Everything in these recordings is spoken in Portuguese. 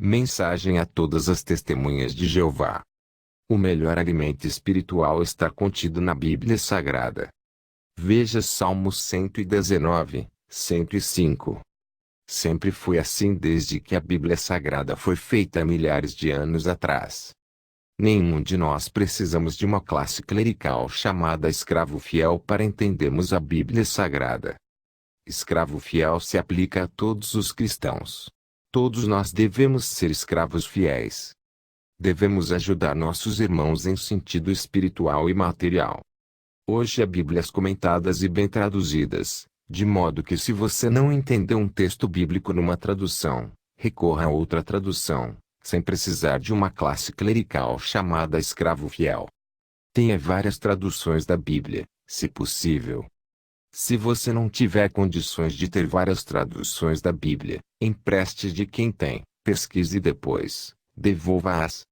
Mensagem a todas as testemunhas de Jeová. O melhor alimento espiritual está contido na Bíblia Sagrada. Veja Salmos 119, 105. Sempre foi assim desde que a Bíblia Sagrada foi feita há milhares de anos atrás. Nenhum de nós precisamos de uma classe clerical chamada escravo fiel para entendermos a Bíblia Sagrada. Escravo fiel se aplica a todos os cristãos. Todos nós devemos ser escravos fiéis. Devemos ajudar nossos irmãos em sentido espiritual e material. Hoje há Bíblias comentadas e bem traduzidas, de modo que se você não entender um texto bíblico numa tradução, recorra a outra tradução, sem precisar de uma classe clerical chamada escravo fiel. Tenha várias traduções da Bíblia, se possível. Se você não tiver condições de ter várias traduções da Bíblia, empreste de quem tem, pesquise e depois, devolva-as.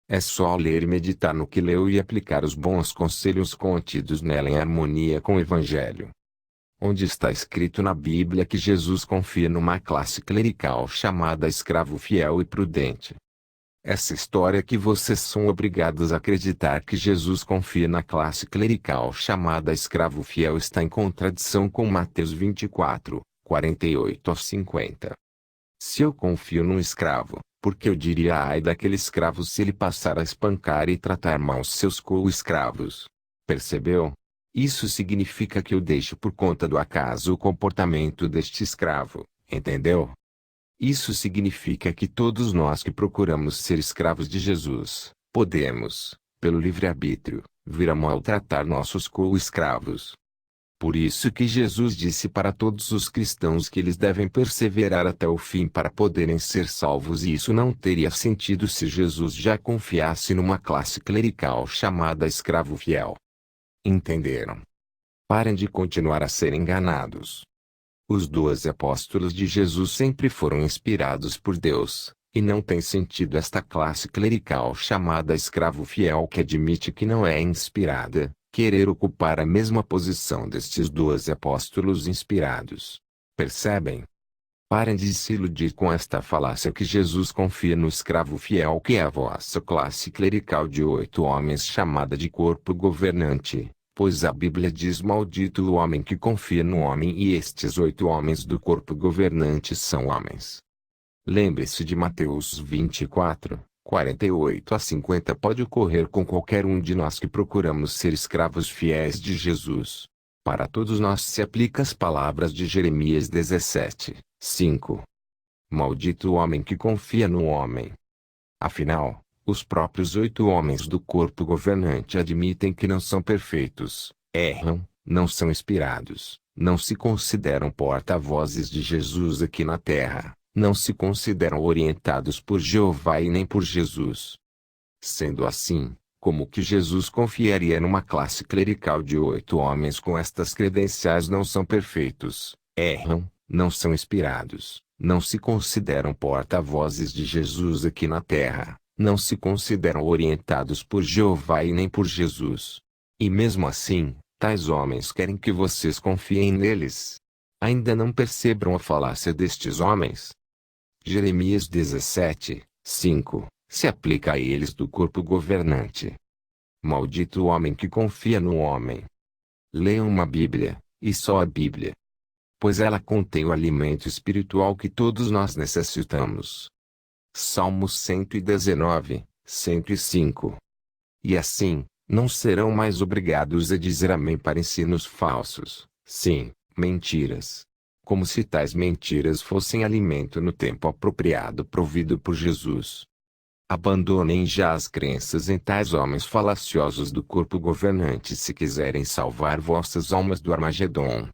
É só ler e meditar no que leu e aplicar os bons conselhos contidos nela em harmonia com o Evangelho. Onde está escrito na Bíblia que Jesus confia numa classe clerical chamada escravo fiel e prudente? Essa história que vocês são obrigados a acreditar que Jesus confia na classe clerical chamada escravo fiel está em contradição com Mateus 24, 48 a 50. Se eu confio num escravo, por que eu diria ai daquele escravo se ele passar a espancar e tratar mal seus co-escravos? Percebeu? Isso significa que eu deixo por conta do acaso o comportamento deste escravo, entendeu? Isso significa que todos nós que procuramos ser escravos de Jesus, podemos, pelo livre-arbítrio, vir a maltratar nossos co-escravos. Por isso que Jesus disse para todos os cristãos que eles devem perseverar até o fim para poderem ser salvos e isso não teria sentido se Jesus já confiasse numa classe clerical chamada escravo fiel. Entenderam? Parem de continuar a ser enganados. Os 12 apóstolos de Jesus sempre foram inspirados por Deus, e não tem sentido esta classe clerical chamada escravo fiel que admite que não é inspirada, querer ocupar a mesma posição destes 12 apóstolos inspirados. Percebem? Parem de se iludir com esta falácia que Jesus confia no escravo fiel que é a vossa classe clerical de 8 homens chamada de corpo governante. Pois a Bíblia diz maldito o homem que confia no homem e estes 8 homens do corpo governante são homens. Lembre-se de Mateus 24, 48 a 50 pode ocorrer com qualquer um de nós que procuramos ser escravos fiéis de Jesus. Para todos nós se aplica as palavras de Jeremias 17, 5. Maldito o homem que confia no homem. Afinal, os próprios 8 homens do corpo governante admitem que não são perfeitos, erram, não são inspirados, não se consideram porta-vozes de Jesus aqui na terra, não se consideram orientados por Jeová e nem por Jesus. Sendo assim, como que Jesus confiaria numa classe clerical de 8 homens com estas credenciais não são perfeitos, erram, não são inspirados, não se consideram porta-vozes de Jesus aqui na terra? Não se consideram orientados por Jeová e nem por Jesus. E mesmo assim, tais homens querem que vocês confiem neles. Ainda não percebam a falácia destes homens? Jeremias 17, 5, se aplica a eles do corpo governante. Maldito o homem que confia no homem. Leiam uma Bíblia, e só a Bíblia. Pois ela contém o alimento espiritual que todos nós necessitamos. Salmos 119, 105. E assim, não serão mais obrigados a dizer amém para ensinos falsos, sim, mentiras. Como se tais mentiras fossem alimento no tempo apropriado provido por Jesus. Abandonem já as crenças em tais homens falaciosos do corpo governante se quiserem salvar vossas almas do Armagedon.